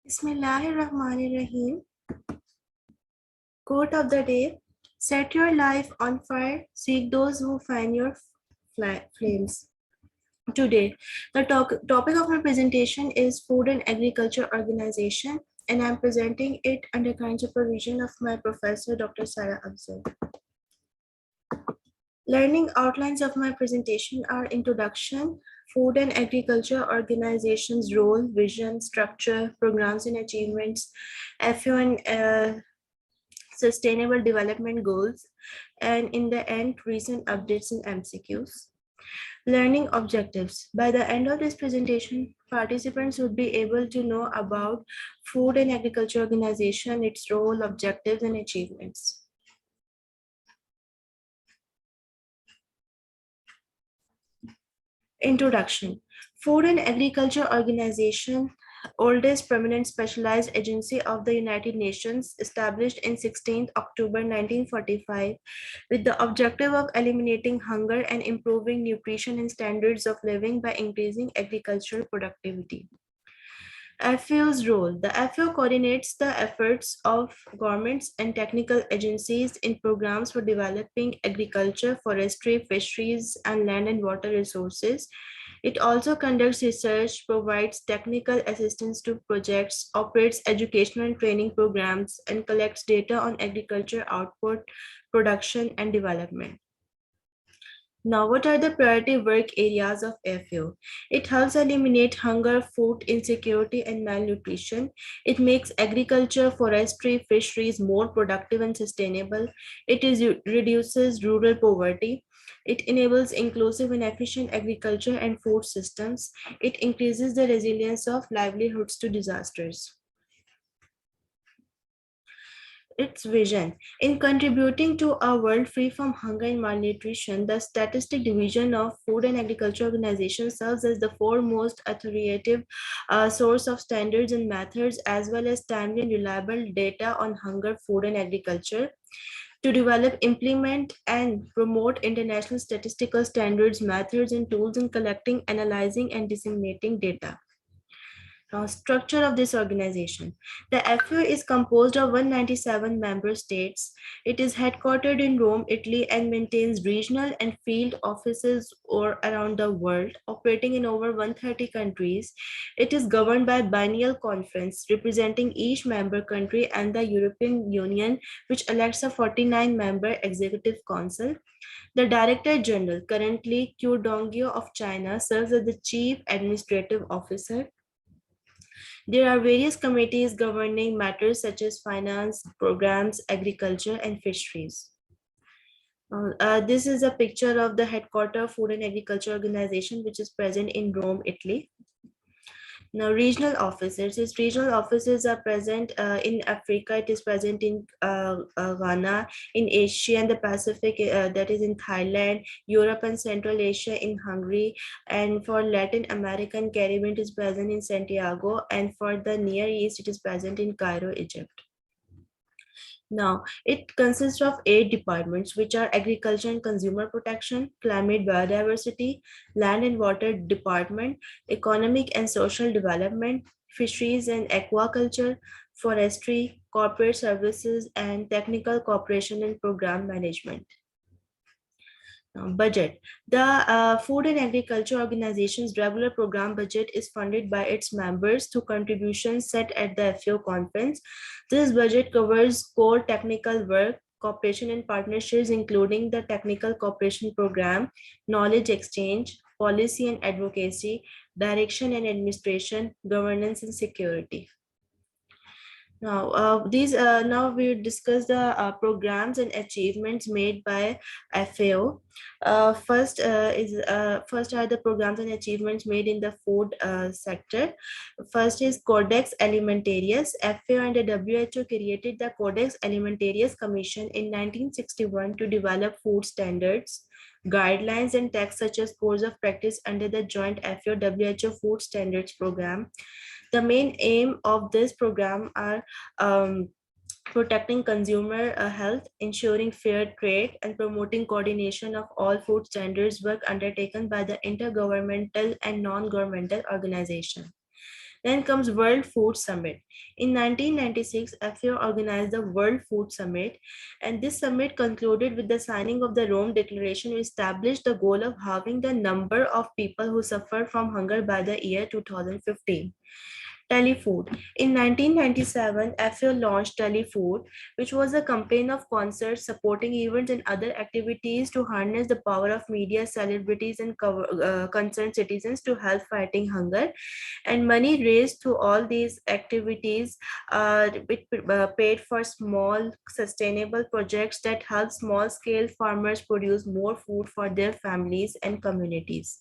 Bismillahirrahmanirrahim. Quote of the day: set your life on fire, seek those who fan your flames. Today, the topic of my presentation is Food and Agriculture Organization, and I'm presenting it under kind supervision of my professor, Dr. Sarah Afzal. Learning outlines of my presentation are introduction, Food and Agriculture Organization's role, vision, structure, programs and achievements, FAO and Sustainable Development Goals, and in the end, recent updates and MCQs. Learning objectives. By the end of this presentation, participants would be able to know about Food and Agriculture Organization, its role, objectives, and achievements. Introduction. Food and Agriculture Organization, oldest permanent specialized agency of the United Nations, established in 16th October 1945 with the objective of eliminating hunger and improving nutrition and standards of living by increasing agricultural productivity. FAO's role. The FAO coordinates the efforts of governments and technical agencies in programs for developing agriculture, forestry, fisheries, and land and water resources. It also conducts research, provides technical assistance to projects, operates educational and training programs, and collects data on agriculture output, production, and development. Now, what are the priority work areas of FAO? It helps eliminate hunger, food insecurity, and malnutrition. It makes agriculture, forestry, fisheries more productive and sustainable. Reduces rural poverty. It enables inclusive and efficient agriculture and food systems. It increases the resilience of livelihoods to disasters. Its vision. In contributing to a world free from hunger and malnutrition, the Statistic Division of Food and Agriculture Organization serves as the foremost authoritative source of standards and methods, as well as timely and reliable data on hunger, food, and agriculture. To develop, implement, and promote international statistical standards, methods, and tools in collecting, analyzing, and disseminating data. Structure of this organization. The FAO is composed of 197 member states. It is headquartered in Rome, Italy, and maintains regional and field offices around the world, operating in over 130 countries. It is governed by a biennial conference representing each member country and the European Union, which elects a 49-member executive council. The Director General, currently Qu Dongyo of China, serves as the Chief Administrative Officer. There are various committees governing matters such as finance, programs, agriculture, and fisheries. This is a picture of the headquarters Food and Agriculture Organization, which is present in Rome, Italy. Now, regional offices. Its regional offices are present in Africa. It is present in Ghana, in Asia and the Pacific, that is in Thailand, Europe and Central Asia in Hungary, and for Latin American Caribbean, it is present in Santiago, and for the Near East, it is present in Cairo, Egypt. Now, it consists of 8 departments, which are Agriculture and Consumer Protection, Climate Biodiversity, Land and Water Department, Economic and Social Development, Fisheries and Aquaculture, Forestry, Corporate Services, and Technical Cooperation and Program Management. Budget. The Food and Agriculture Organization's regular program budget is funded by its members through contributions set at the FAO conference. This budget covers core technical work, cooperation and partnerships, including the Technical Cooperation Program, knowledge exchange, policy and advocacy, direction and administration, governance and security. Now, now we discuss the programs and achievements made by FAO. First are the programs and achievements made in the food sector. First is Codex Alimentarius. FAO and the WHO created the Codex Alimentarius Commission in 1961 to develop food standards, guidelines, and texts such as codes of practice under the joint FAO-WHO Food Standards Program. The main aim of this program are protecting consumer health, ensuring fair trade, and promoting coordination of all food standards work undertaken by the intergovernmental and non-governmental organizations. Then comes World Food Summit. In 1996, FAO organized the World Food Summit, and this summit concluded with the signing of the Rome Declaration, which established the goal of halving the number of people who suffer from hunger by the year 2015. Telefood. In 1997, FAO launched Telefood, which was a campaign of concerts, supporting events, and other activities to harness the power of media, celebrities, and concerned citizens to help fighting hunger. And money raised through all these activities paid for small, sustainable projects that help small-scale farmers produce more food for their families and communities.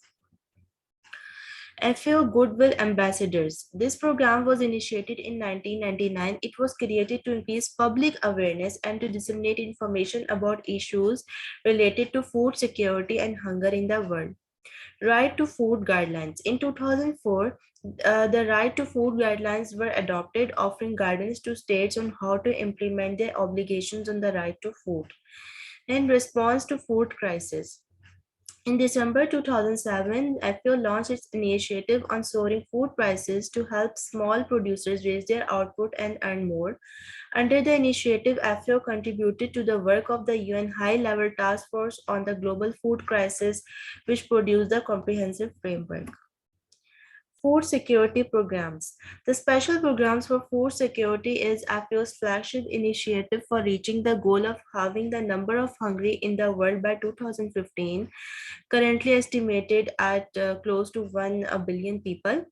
FAO Goodwill Ambassadors. This program was initiated in 1999. It was created to increase public awareness and to disseminate information about issues related to food security and hunger in the world. Right to Food Guidelines. In 2004, the Right to Food Guidelines were adopted, offering guidance to states on how to implement their obligations on the right to food. In response to food crisis. In December 2007, FAO launched its initiative on soaring food prices to help small producers raise their output and earn more. Under the initiative, FAO contributed to the work of the UN High-Level Task Force on the Global Food Crisis, which produced the comprehensive framework. Food security programs. The Special Programs for Food Security is FAO's flagship initiative for reaching the goal of halving the number of hungry in the world by 2015, currently estimated at close to 1 billion people,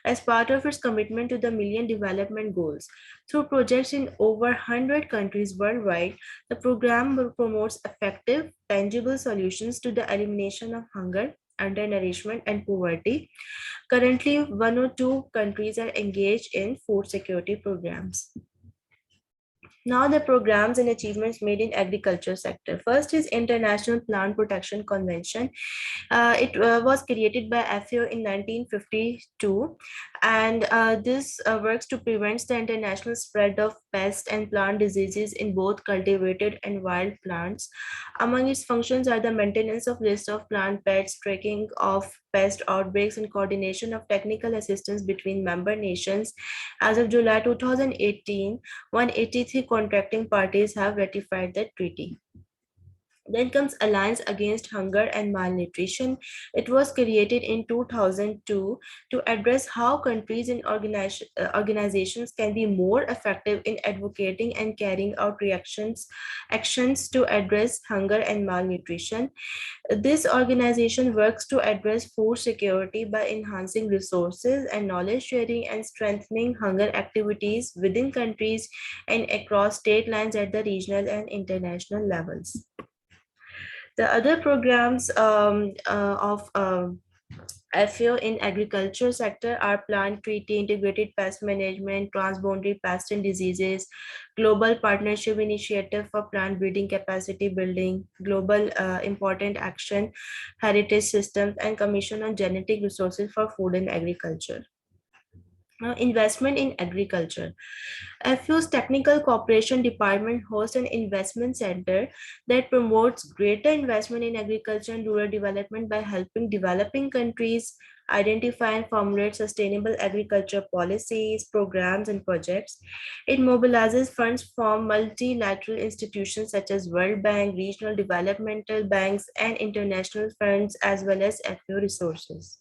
as part of its commitment to the Millennium Development Goals. Through projects in over 100 countries worldwide, the program promotes effective, tangible solutions to the elimination of hunger, undernourishment, and poverty. Currently, 102 countries are engaged in food security programs. Now the programs and achievements made in agriculture sector. First is International Plant Protection Convention. It was created by FAO in 1952, and this works to prevent the international spread of pest and plant diseases in both cultivated and wild plants. Among its functions are the maintenance of list of plant pests, tracking of pest outbreaks, and coordination of technical assistance between member nations. As of July 2018, 183 contracting parties have ratified the treaty. Then comes Alliance Against Hunger and Malnutrition. It was created in 2002 to address how countries and organizations can be more effective in advocating and carrying out actions to address hunger and malnutrition. This organization works to address food security by enhancing resources and knowledge sharing and strengthening hunger activities within countries and across state lines at the regional and international levels. The other programs of FAO in agriculture sector are plant treaty, integrated pest management, transboundary pest and diseases, global partnership initiative for plant breeding capacity building, global important action, heritage systems, and commission on genetic resources for food and agriculture. Now, investment in agriculture. FAO's Technical Cooperation Department hosts an investment center that promotes greater investment in agriculture and rural development by helping developing countries identify and formulate sustainable agriculture policies, programs, and projects. It mobilizes funds from multilateral institutions such as World Bank, regional developmental banks, and international funds, as well as FAO resources.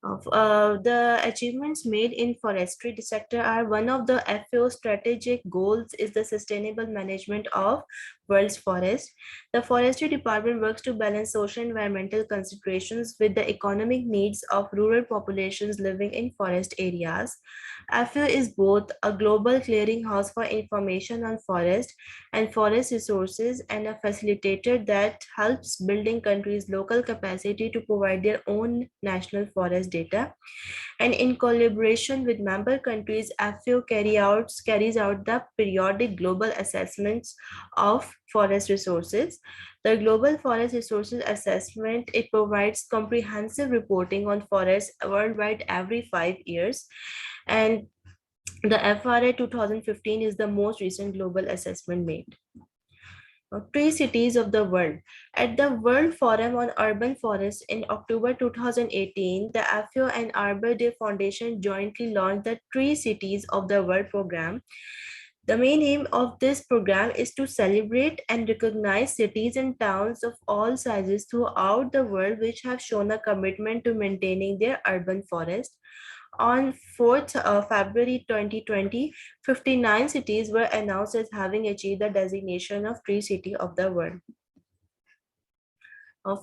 The achievements made in forestry sector are one of the FAO strategic goals is the sustainable management of world's forest. The forestry department works to balance social and environmental considerations with the economic needs of rural populations living in forest areas. FAO is both a global clearinghouse for information on forest and forest resources and a facilitator that helps building countries' local capacity to provide their own national forest data. And in collaboration with member countries, FAO carries out the periodic global assessments of forest resources. The Global Forest Resources Assessment, it provides comprehensive reporting on forests worldwide every 5 years. And the FRA 2015 is the most recent global assessment made. Tree cities of the world. At the World Forum on Urban Forests in October 2018, the AFIO and Arbor Day Foundation jointly launched the Tree Cities of the World program. The main aim of this program is to celebrate and recognize cities and towns of all sizes throughout the world which have shown a commitment to maintaining their urban forest. On 4th February 2020, 59 cities were announced as having achieved the designation of Tree City of the World.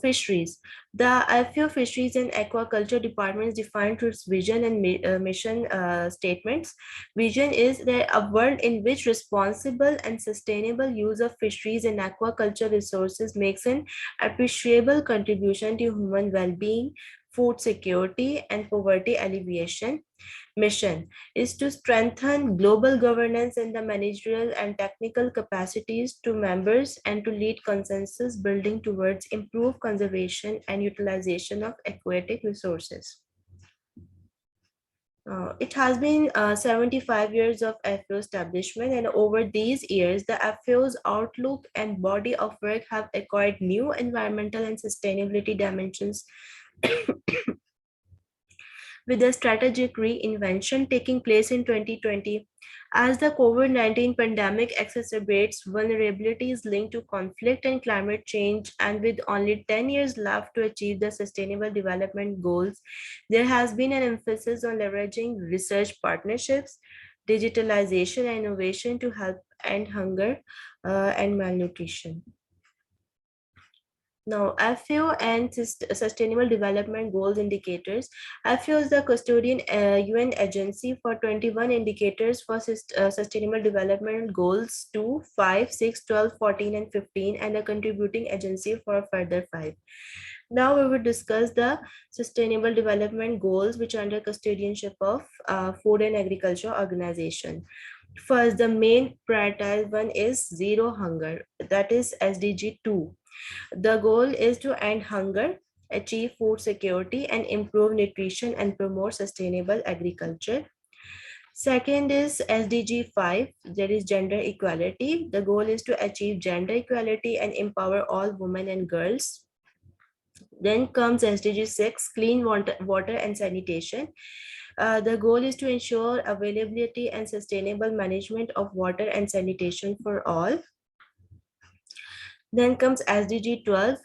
Fisheries. The FAO Fisheries and Aquaculture Departments defined its vision and mission statements. Vision is that a world in which responsible and sustainable use of fisheries and aquaculture resources makes an appreciable contribution to human well-being, food security, and poverty alleviation. Mission is to strengthen global governance and the managerial and technical capacities to members and to lead consensus building towards improved conservation and utilization of aquatic resources. It has been 75 years of FAO establishment, and over these years, the FAO's outlook and body of work have acquired new environmental and sustainability dimensions with the strategic reinvention taking place in 2020. As the COVID-19 pandemic exacerbates vulnerabilities linked to conflict and climate change, and with only 10 years left to achieve the Sustainable Development Goals, there has been an emphasis on leveraging research partnerships, digitalization, and innovation to help end hunger and malnutrition. Now, FAO and Sustainable Development Goals Indicators. FAO is the custodian UN agency for 21 indicators for Sustainable Development Goals 2, 5, 6, 12, 14, and 15, and a contributing agency for a further 5. Now we will discuss the Sustainable Development Goals, which are under custodianship of Food and Agriculture Organization. First, the main prioritized one is zero hunger, that is SDG2. The goal is to end hunger, achieve food security, and improve nutrition and promote sustainable agriculture. Second is SDG 5, that is gender equality. The goal is to achieve gender equality and empower all women and girls. Then comes SDG 6, clean water and sanitation. The goal is to ensure availability and sustainable management of water and sanitation for all. Then comes SDG 12,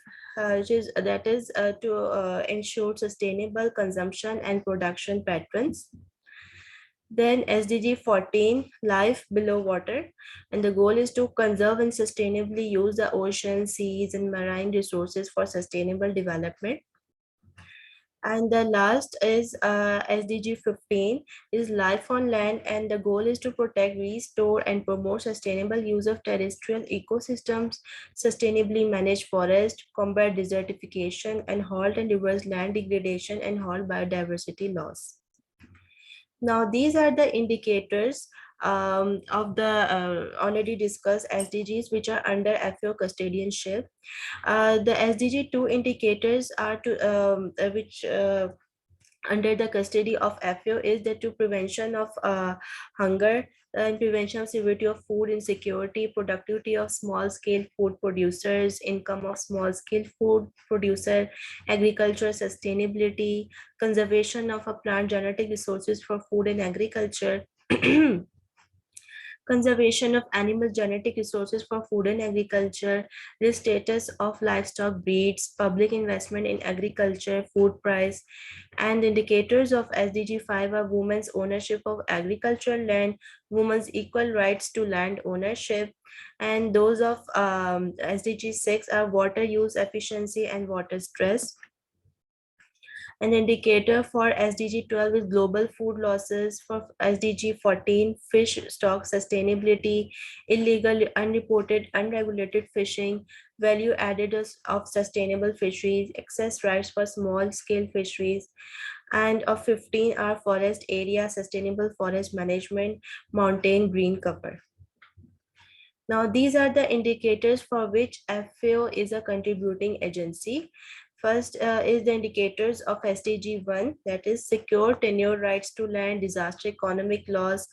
which is to ensure sustainable consumption and production patterns. Then SDG 14, life below water, and the goal is to conserve and sustainably use the ocean, seas, and marine resources for sustainable development. And the last is SDG 15 is life on land, and the goal is to protect, restore, and promote sustainable use of terrestrial ecosystems, sustainably manage forest, combat desertification, and halt and reverse land degradation and halt biodiversity loss. Now, these are the indicators of the already discussed SDGs, which are under FAO custodianship. The SDG2 indicators are which under the custody of FAO is that to prevention of hunger and prevention of severity of food insecurity, productivity of small-scale food producers, income of small-scale food producer, agriculture sustainability, conservation of a plant genetic resources for food and agriculture, conservation of animal genetic resources for food and agriculture, the status of livestock breeds, public investment in agriculture, food price, and indicators of SDG 5 are women's ownership of agricultural land, women's equal rights to land ownership, and those of SDG 6 are water use efficiency and water stress. An indicator for SDG 12 is global food losses. For SDG 14, fish stock sustainability, illegal, unreported, unregulated fishing, value added of sustainable fisheries, access rights for small scale fisheries, and of 15 are forest area, sustainable forest management, mountain green cover. Now, these are the indicators for which FAO is a contributing agency. First is the indicators of SDG1, that is secure tenure rights to land, disaster economic loss,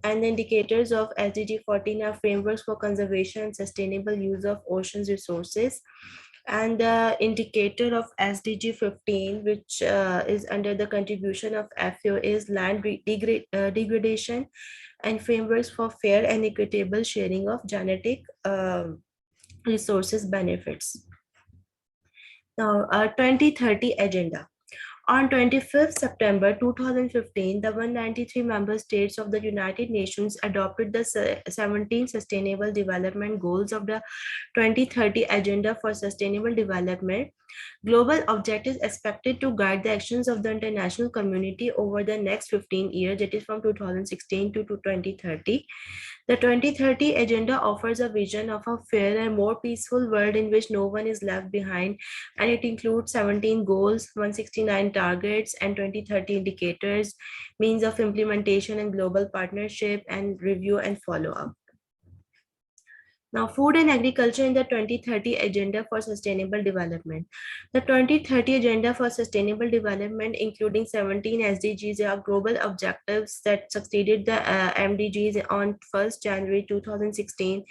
and the indicators of SDG14 are frameworks for conservation and sustainable use of oceans resources. And the indicator of SDG 15, which is under the contribution of FAO, is land degradation and frameworks for fair and equitable sharing of genetic resources benefits. Now, our 2030 agenda. On 25th September 2015, the 193 member states of the United Nations adopted the 17 Sustainable Development Goals of the 2030 Agenda for Sustainable Development. Global objectives expected to guide the actions of the international community over the next 15 years, that is from 2016 to 2030. The 2030 Agenda offers a vision of a fair and more peaceful world in which no one is left behind, and it includes 17 goals, 169 targets, and 2030 indicators, means of implementation and global partnership, and review and follow up. Now, food and agriculture in the 2030 Agenda for Sustainable Development. The 2030 Agenda for Sustainable Development, including 17 SDGs, are global objectives that succeeded the MDGs on 1st January 2016.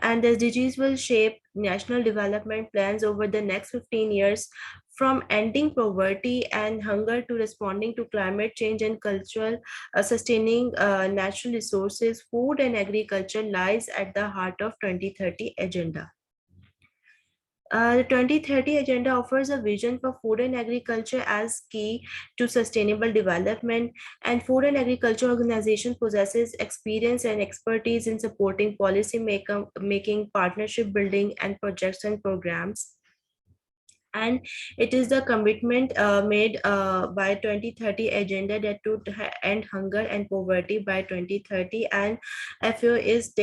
And the SDGs will shape national development plans over the next 15 years, from ending poverty and hunger to responding to climate change and cultural sustaining natural resources. Food and agriculture lies at the heart of 2030 agenda. The 2030 Agenda offers a vision for food and agriculture as key to sustainable development, and Food and Agriculture Organization possesses experience and expertise in supporting policy making, partnership building, and projects and programs. And it is the commitment made by 2030 agenda that to end hunger and poverty by 2030, and FAO is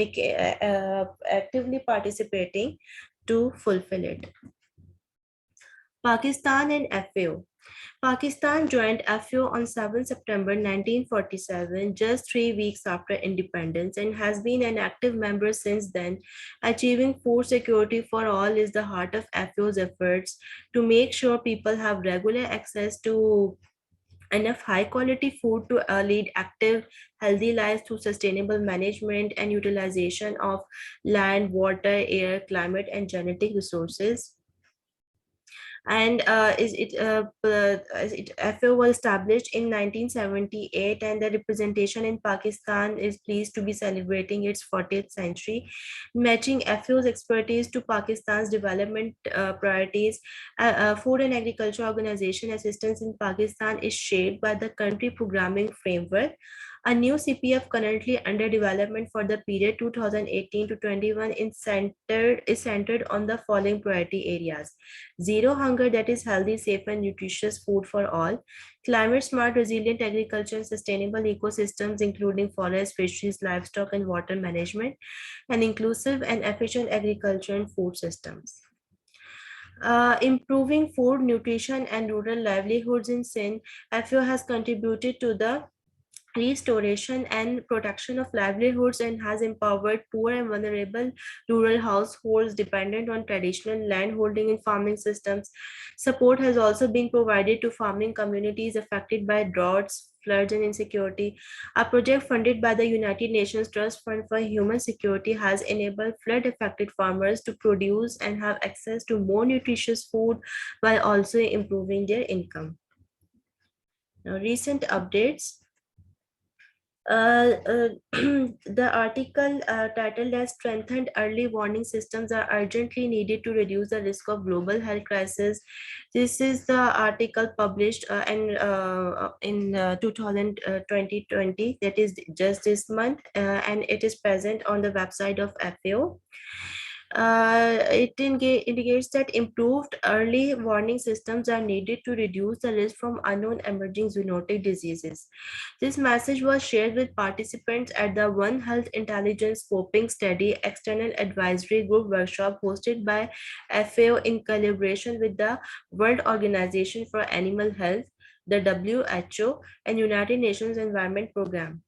actively participating to fulfill it. Pakistan and FAO. Pakistan joined FAO on 7 September 1947, just 3 weeks after independence, and has been an active member since then. Achieving food security for all is the heart of FAO's efforts to make sure people have regular access to enough high quality food to lead active, healthy lives through sustainable management and utilization of land, water, air, climate, and genetic resources. And FAO was established in 1978, and the representation in Pakistan is pleased to be celebrating its 40th century, matching FAO's expertise to Pakistan's development priorities. Food and Agriculture Organization assistance in Pakistan is shaped by the country programming framework. A new CPF currently under development for the period 2018 to 21 is centered on the following priority areas: zero hunger, that is healthy, safe, and nutritious food for all; climate smart, resilient agriculture and sustainable ecosystems, including forests, fisheries, livestock, and water management; and inclusive and efficient agriculture and food systems. Improving food, nutrition, and rural livelihoods in Sindh, FAO has contributed to the restoration and protection of livelihoods and has empowered poor and vulnerable rural households dependent on traditional land holding and farming systems. Support has also been provided to farming communities affected by droughts, floods, and insecurity. A project funded by the United Nations Trust Fund for Human Security has enabled flood affected farmers to produce and have access to more nutritious food while also improving their income. Now, recent updates. The article titled as "Strengthened Early Warning Systems Are Urgently Needed to Reduce the Risk of Global Health Crisis." This is the article published in 2020, that is just this month, and it is present on the website of FAO. It indicates that improved early warning systems are needed to reduce the risk from unknown emerging zoonotic diseases. This message was shared with participants at the One Health Intelligence Scoping Study External Advisory Group workshop hosted by FAO in collaboration with the World Organization for Animal Health, the WHO, and United Nations Environment Programme.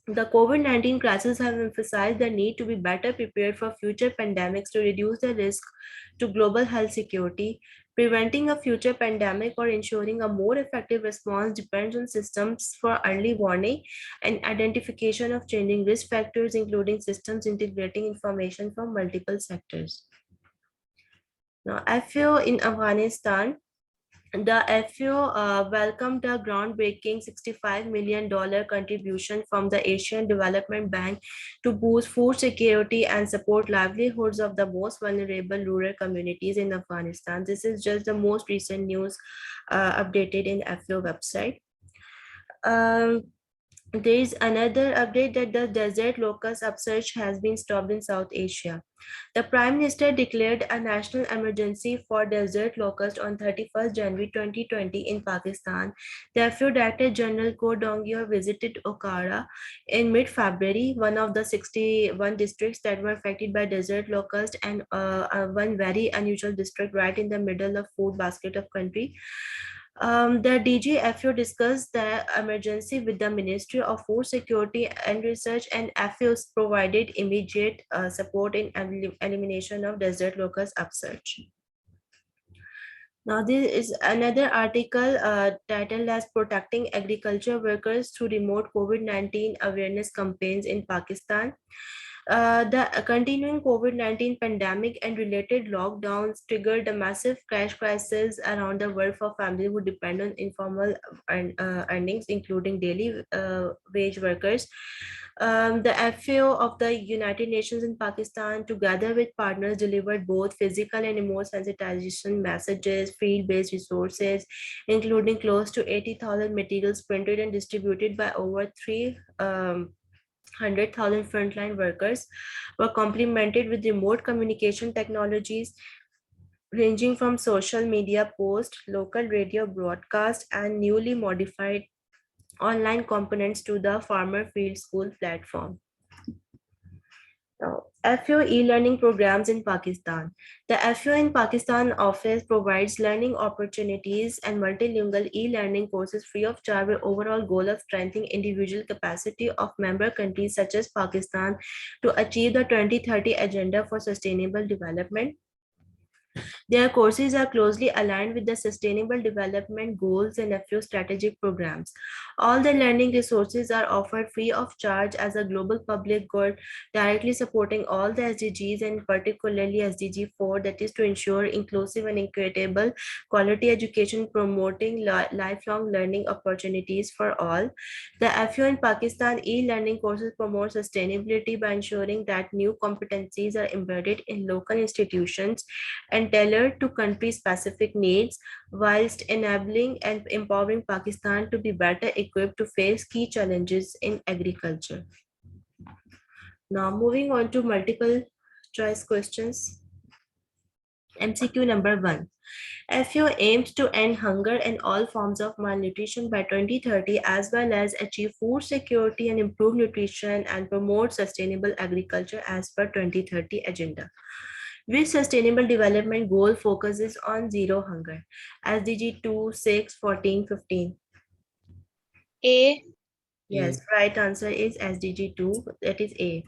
The COVID-19 crisis has emphasized the need to be better prepared for future pandemics to reduce the risk to global health security. Preventing a future pandemic or ensuring a more effective response depends on systems for early warning and identification of changing risk factors, including systems integrating information from multiple sectors. Now, FAO in Afghanistan, the FAO welcomed a groundbreaking $65 million contribution from the Asian Development Bank to boost food security and support livelihoods of the most vulnerable rural communities in Afghanistan. This is just the most recent news updated in FAO website. Um, there is another update that the desert locust upsurge has been stopped in South Asia. The Prime Minister declared a national emergency for desert locust on 31st January 2020 in Pakistan. Therefore, Director General Ko Dongyo visited Okara in mid-February, one of the 61 districts that were affected by desert locust, and one very unusual district right in the middle of food basket of country. The DGFO discussed the emergency with the Ministry of Food Security and Research, and FAOs provided immediate support in elimination of desert locust upsurge. Now, this is another article titled as Protecting Agriculture Workers Through Remote COVID-19 Awareness Campaigns in Pakistan. The continuing COVID-19 pandemic and related lockdowns triggered a massive cash crisis around the world for families who depend on informal earnings, including daily wage workers. The FAO of the United Nations in Pakistan, together with partners, delivered both physical and emotional sensitization messages, field-based resources, including close to 80,000 materials printed and distributed by over 300,000 frontline workers, were complemented with remote communication technologies ranging from social media posts, local radio broadcast, and newly modified online components to the Farmer Field School platform. Now, FAO e-learning programs in Pakistan. The FAO in Pakistan office provides learning opportunities and multilingual e-learning courses free of charge with overall goal of strengthening individual capacity of member countries such as Pakistan to achieve the 2030 Agenda for Sustainable Development. Their courses are closely aligned with the Sustainable Development Goals and a few strategic programs. All the learning resources are offered free of charge as a global public good, directly supporting all the SDGs and particularly SDG 4, that is to ensure inclusive and equitable quality education, promoting lifelong learning opportunities for all. The FAO in Pakistan e-learning courses promote sustainability by ensuring that new competencies are embedded in local institutions and tailored to country-specific needs, whilst enabling and empowering Pakistan to be better equipped to face key challenges in agriculture. Now, moving on to multiple choice questions. MCQ number 1. FAO aims to end hunger and all forms of malnutrition by 2030, as well as achieve food security and improve nutrition and promote sustainable agriculture as per 2030 agenda. Which sustainable development goal focuses on zero hunger? SDG 2, 6, 14, 15. A. Yes, right answer is SDG 2, that is A.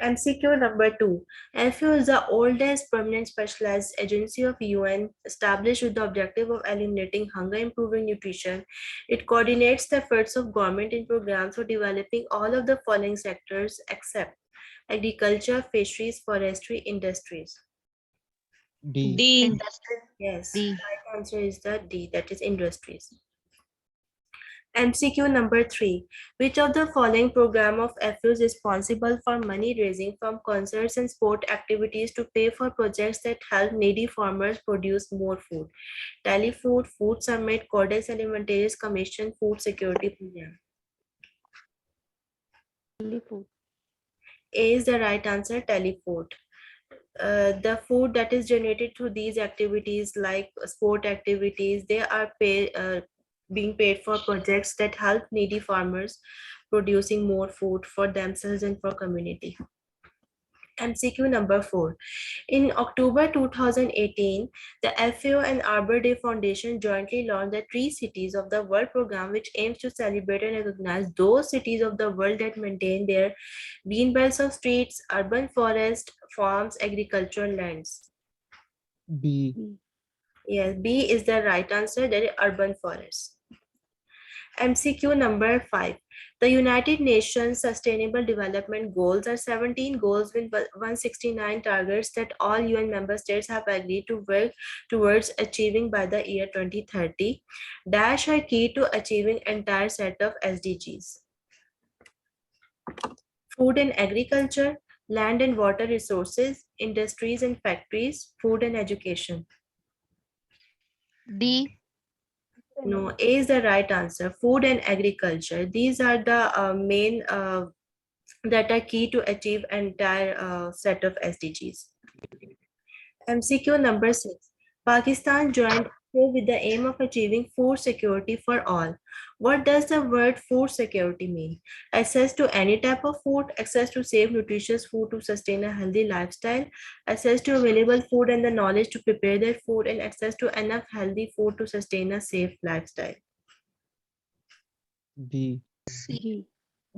MCQ number 2. FAO is the oldest permanent specialized agency of UN established with the objective of eliminating hunger, improving nutrition. It coordinates the efforts of government in programs for developing all of the following sectors except agriculture, fisheries, forestry, industries. D. D. Industry. Yes, D. right answer is the D, that is industries. MCQ number 3. Which of the following program of FAO is responsible for money raising from concerts and sport activities to pay for projects that help needy farmers produce more food? Telefood, Food Summit, Codex Alimentarius Commission, Food Security Program. Telefood. A is the right answer, Telefood. The food that is generated through these activities like sport activities, they are being paid for projects that help needy farmers producing more food for themselves and for community. MCQ number 4. In October 2018, the FAO and Arbor Day Foundation jointly launched the Tree Cities of the World program, which aims to celebrate and recognize those cities of the world that maintain their green belts of streets, urban forests, farms, agricultural lands. B. Yes, B is the right answer. That is urban forests. MCQ number 5. The United Nations Sustainable Development Goals are 17 goals with 169 targets that all UN member states have agreed to work towards achieving by the year 2030. Dash are key to achieving entire set of SDGs. Food and agriculture, land and water resources, industries and factories, food and education. D. No, A is the right answer. Food and agriculture. These are the main that are key to achieve entire set of SDGs. MCQ number 6. Pakistan joined FAO with the aim of achieving food security for all. What does the word food security mean? Access to any type of food, access to safe, nutritious food to sustain a healthy lifestyle, access to available food and the knowledge to prepare their food, and access to enough healthy food to sustain a safe lifestyle. B. C.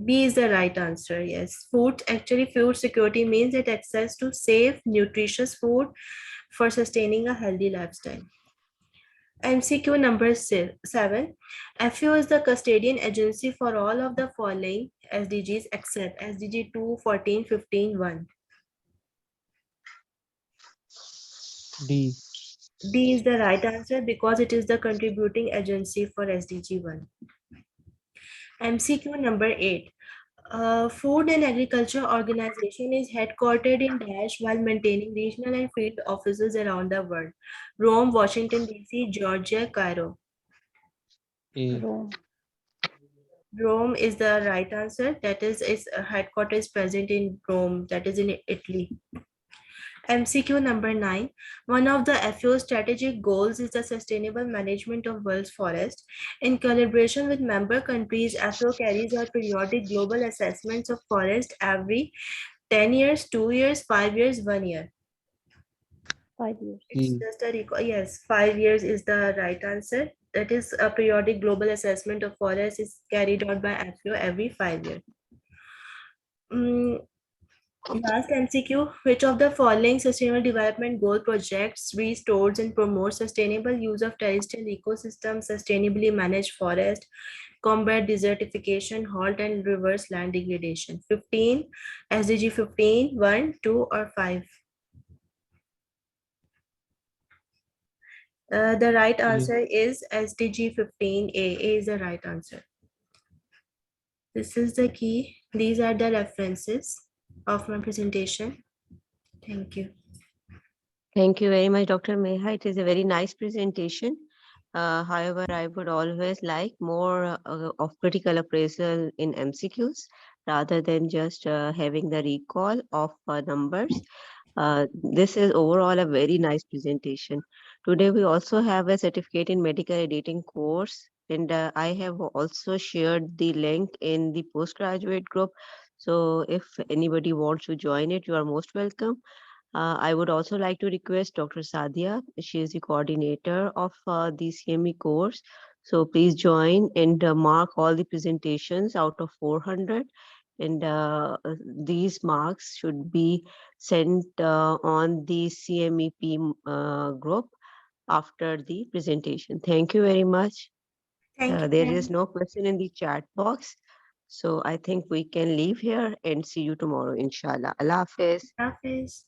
B is the right answer. Yes, food security means that access to safe, nutritious food for sustaining a healthy lifestyle. MCQ number 7. FAO is the custodian agency for all of the following SDGs except SDG2, 14, 15, 1. D. D is the right answer because it is the contributing agency for SDG 1. MCQ number 8. Food and Agriculture Organization is headquartered in Dash while maintaining regional and field offices around the world. Rome, Washington, D.C., Georgia, Cairo. A. Rome. Rome is the right answer. That is, its headquarters is present in Rome, that is in Italy. MCQ number 9. One of the FAO strategic goals is the sustainable management of world's forest. In collaboration with member countries, FAO carries out periodic global assessments of forest every 10 years, 2 years, 5 years, 1 year. 5 years. It's C. just a recall. Yes, 5 years is the right answer. That is a periodic global assessment of forest is carried out by FAO every 5 years. Last MCQ, which of the following sustainable development goal projects restores and promotes sustainable use of terrestrial ecosystems, sustainably manage forest, combat desertification, halt and reverse land degradation? 15, SDG 15, 1, 2 or 5? The right answer is SDG 15A. A is the right answer. This is the key. These are the references of my presentation. Thank you. Thank you very much, Dr. Meha. It is a very nice presentation. However, I would always like more of critical appraisal in MCQs rather than just having the recall of numbers. This is overall a very nice presentation. Today, we also have a certificate in medical editing course, and I have also shared the link in the postgraduate group. So if anybody wants to join it, you are most welcome. I would also like to request Dr. Sadia. She is the coordinator of the CME course. So please join and mark all the presentations out of 400. And these marks should be sent on the CMEP group after the presentation. Thank you very much. Thank you. There is no question in the chat box. So I think we can leave here and see you tomorrow, inshallah. Allah Hafiz. Hafiz.